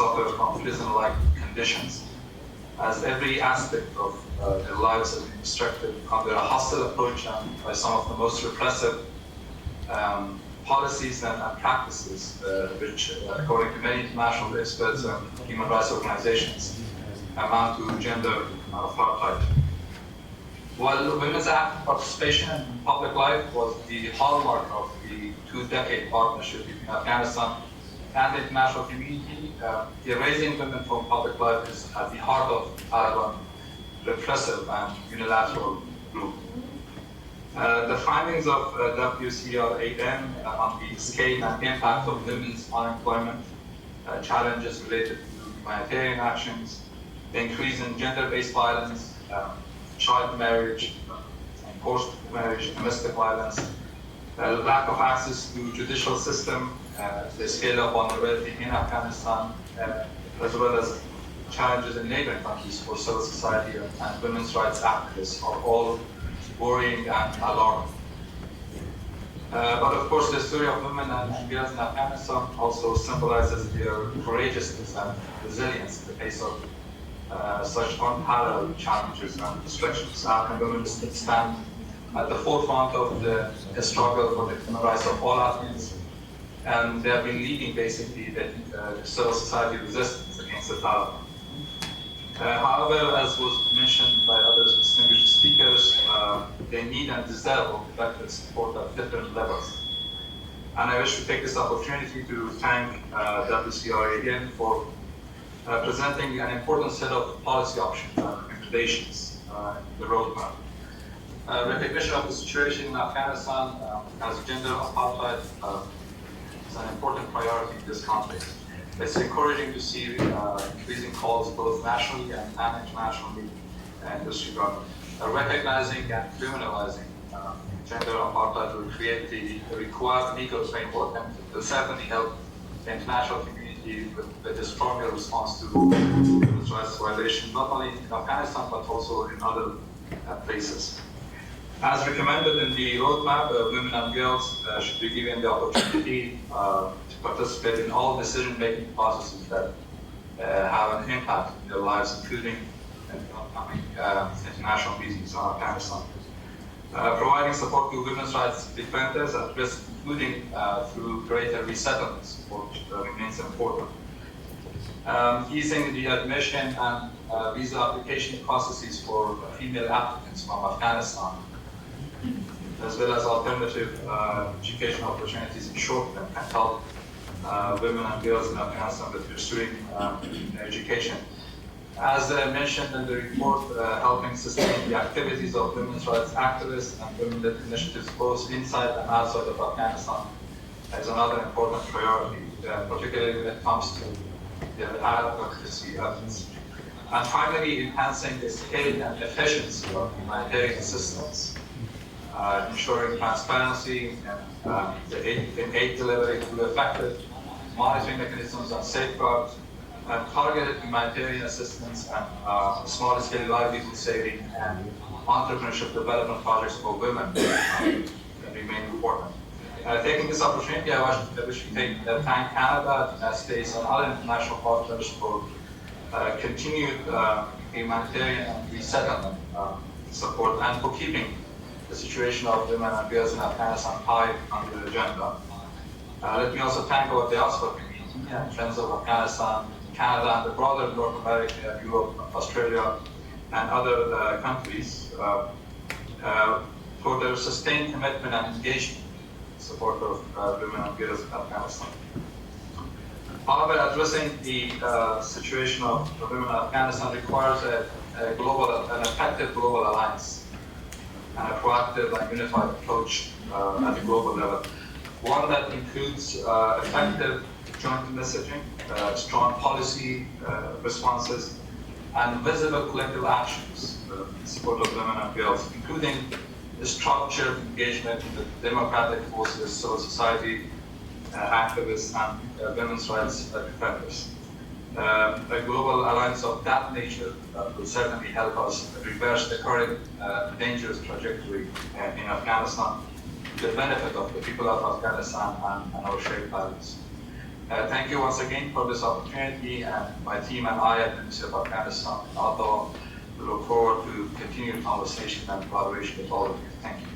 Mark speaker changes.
Speaker 1: suffer from prison-like conditions, as every aspect of their lives has been restricted under a hostile approach and by some of the most repressive policies and practices, which, according to many international experts and human rights organizations, amount to gender apartheid. While women's active participation in public life was the hallmark of the two-decade partnership between Afghanistan and the international community, erasing women from public life is at the heart of Taliban repressive and unilateral rule. The findings of WCRAM on the scale and impact of women's unemployment, challenges related to humanitarian actions, the increase in gender-based violence, child marriage, and forced marriage, domestic violence, the lack of access to judicial system, the scale of vulnerability in Afghanistan, as well as challenges in neighboring countries for civil society and women's rights activists are all worrying and alarming. But of course, the story of women and girls in Afghanistan also symbolizes their courageousness and resilience in the face of such unparalleled challenges and restrictions. Afghan women stand at the forefront of the struggle for the human rights of all Afghans, and they have been leading basically the civil society resistance against the Taliban. However, as was mentioned by other distinguished speakers, they need and deserve effective support at different levels. And I wish to take this opportunity to thank WCRA again for presenting an important set of policy options and recommendations in the roadmap. Recognition of the situation in Afghanistan as gender apartheid is an important priority in this context. It's encouraging to see increasing calls both nationally and internationally in this regard. Recognizing and criminalizing gender apartheid will create the required legal framework and will certainly help the international community with a stronger response to human rights violations, not only in Afghanistan but also in other places. As recommended in the roadmap, women and girls should be given the opportunity to participate in all decision-making processes that have an impact in their lives, including upcoming international meetings on Afghanistan. Providing support to women's rights defenders at risk, including through greater resettlement support, remains important. Easing the admission and visa application processes for female applicants from Afghanistan, as well as alternative education opportunities in short term can help women and girls in Afghanistan with pursuing education. As mentioned in the report, helping sustain the activities of women's rights activists and women-led initiatives both inside and outside of Afghanistan is another important priority, particularly when it comes to the advocacy efforts. And finally, enhancing the scale and efficiency of humanitarian assistance, ensuring transparency in aid delivery through effective monitoring mechanisms and safeguards, and targeted humanitarian assistance and small-scale livelihood saving and entrepreneurship development projects for women remain important. Taking this opportunity, I wish to thank Canada, the United States, and other international partners for continued humanitarian and resettlement support and for keeping the situation of women and girls in Afghanistan high on the agenda. Let me also thank our diaspora community and Friends of Afghanistan, Canada, and the broader North America, Europe, Australia, and other countries for their sustained commitment and engagement in support of women and girls in Afghanistan. However, addressing the situation of women in Afghanistan requires an effective global alliance and a proactive and unified approach at the global level. One that includes effective joint messaging, strong policy responses, and visible collective actions in support of women and girls, including the structured engagement with democratic forces, civil society, activists, and women's rights defenders. A global alliance of that nature will certainly help us reverse the current dangerous trajectory in Afghanistan to the benefit of the people of Afghanistan and our shared values. Thank you once again for this opportunity, and my team and I at the Ministry of Afghanistan, although we look forward to continued conversation and collaboration with all of you. Thank you.